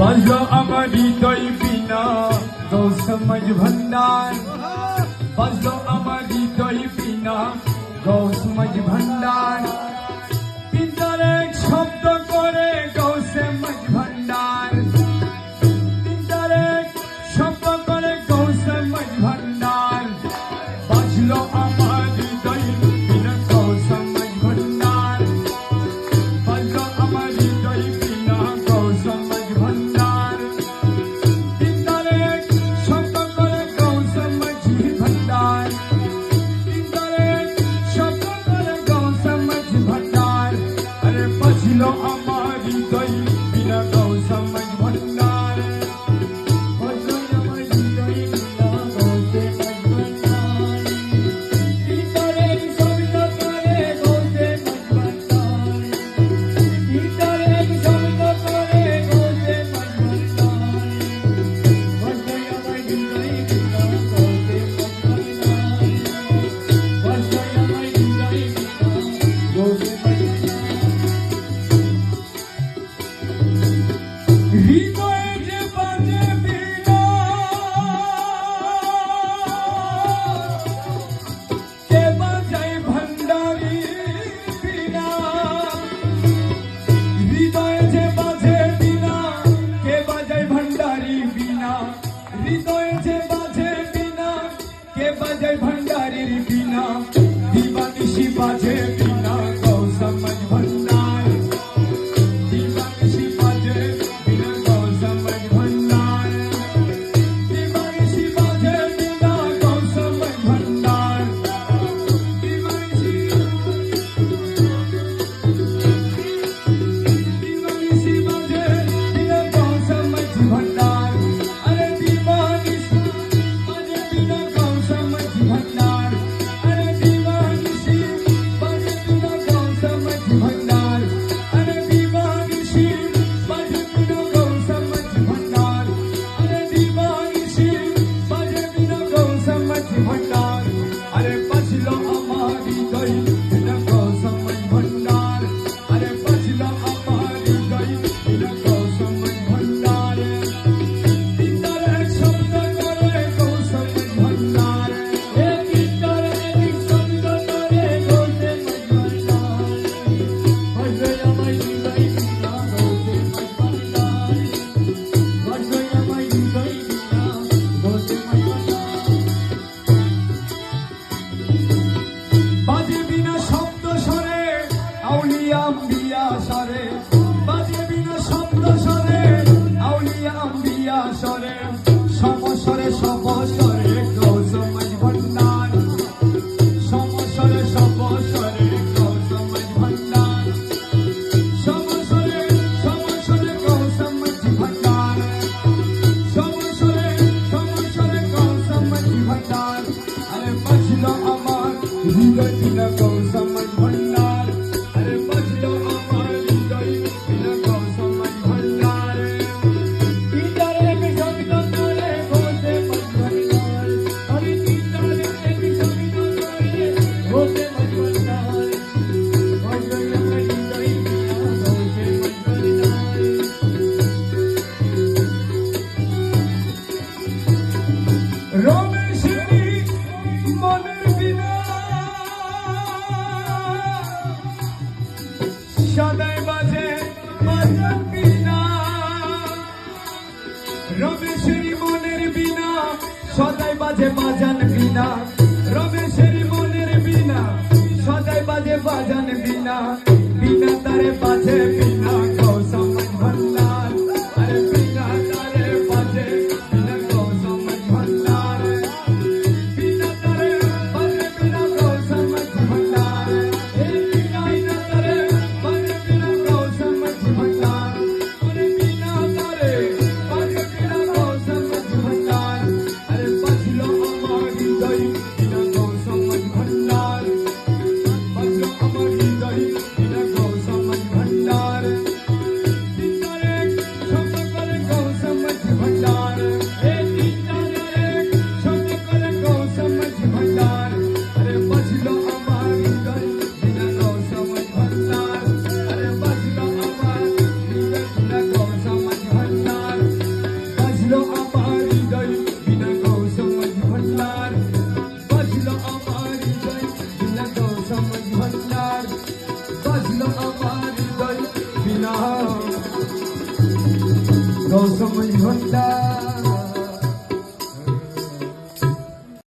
बाजलो আমার হৃদয় বিনা গো সমঝ ভন্ডার বাজলো আমার হৃদয় বিনা গো সমঝ ভন্ডার তিনটার এক শব্দ করে গো সমঝ ভন্ডার তিনটার এক শব্দ করে গো সমঝ ভন্ডার বাজলো আমার হৃদয় বিনা গো সমঝ ভন্ডার বাজলো আমার হৃদয় বিনা গো সমঝ ভন্ডার তিনটার এক শব্দ করে গো সমঝ ভন্ডার তিনটার এক শব্দ করে গো সমঝ ভন্ডার আরে বাজলো আমার হৃদয় বিনা গো সমঝ ভন্ডার বাজলো আমার হৃদয় বিনা গো সমঝ ভন্ডার তিনটার এক শব্দ করে গো সমঝ ভন্ডার তিনটার এক শব্দ করে গো সমঝ ভন্ডার বাজলো আমার হৃদয় বিনা গো সমঝ ভন্ডার বাজলো আমার হৃদয় বিনা গো সমঝ হৃদয়ে যে বাজে বীণা কে বাজায় ভান্ডারি বীণা হৃদয়ে যে বাজে বীণা কে বাজায় ভান্ডারি বীণা হৃদয়ে যে বাজে বীণা কে বাজায় ভান্ডারির বীণা দিবানিশি বাজে বীণা গো সমঝ ভন্ডার দিবানিশি বাজে বীণা গো সমঝ ভন্ডার দিবানিশি বাজে বীণা গো সমঝ ভন্ডার দিবানিশি দিবানিশি বাজে বীণা গো সমঝ ভন্ডার আরে দিবানিশি বাজে বীণা গো সমঝ ভন্ডার আরে দিবানিশি বাজে বীণা গো সমঝ ভন্ডার আরে দিবানিশি বাজে বীণা গো সমঝ ভন্ডার আরে দিবানিশি বাজে বীণা গো সমঝ ভন্ডার আরে বাজলো আমার হৃদয় বিনা গো সমঝ ভন্ডার আরে বাজলো আমার হৃদয় বিনা গো সমঝ ভন্ডার তিনটার এক শব্দ করে গো সমঝ ভন্ডার এ তিনটার এক শব্দ করে গো সমঝ ভন্ডার বাজলো আমার হৃদয় বিনা গো সমঝ ভন্ডার বাজলো আমার হৃদয় বিনা গো সমঝ ভন্ডার বাজে বিনা শব্দ স্বরে আউলিয়া আম্বিয়া স্বরে বাজে বিনা শব্দ স্বরে আউলিয়া আম্বিয়া স্বরে সমস্বরে সমস্বরে গো সমঝ ভন্ডার সমস্বরে সমস্বরে গো সমঝ ভন্ডার সমস্বরে সমস্বরে গো সমঝ ভন্ডার সমস্বরে সমস্বরে গো সমঝ ভন্ডার আরে বাজলো আমার হৃদয় বিনা গো সমঝ ভন্ডার আরে বাজলো আমার হৃদয় বিনা গো সমঝ ভন্ডার তিনটার এক শব্দ করে গো সমঝ ভন্ডার আরে তিনটার এক শব্দ করে গো সমঝ ভন্ডার বাজলো আমার হৃদয় বিনা গো সমঝ ভন্ডার রমেশেরই মনের বিনা সদাই বাজে বাজান বিনা রমেশেরই মনের বিনা সদাই বাজে বাজান বিনা রমেশেরই মনের বিনা সদাই বাজে বাজান বিনা বিনা তারে বাজে বিনা গো সমঝ ভন্ডার আরে বিনা তারে বাজে বিনা গো সমঝ ভন্ডার বিনা তারে বাজে বিনা গো সমঝ ভন্ডার এ বিনা তারে বাজে বিনা গো সমঝ ভন্ডার আরে বিনা তারে বাজে বিনা গো সমঝ ভন্ডার আরে বাজলো আমার হৃদয় বিনা গো সমঝ ভন্ডার বাজলো আমার হৃদয় বিনা গো সমঝ ভন্ডার ગૌ સમજ ભંડાર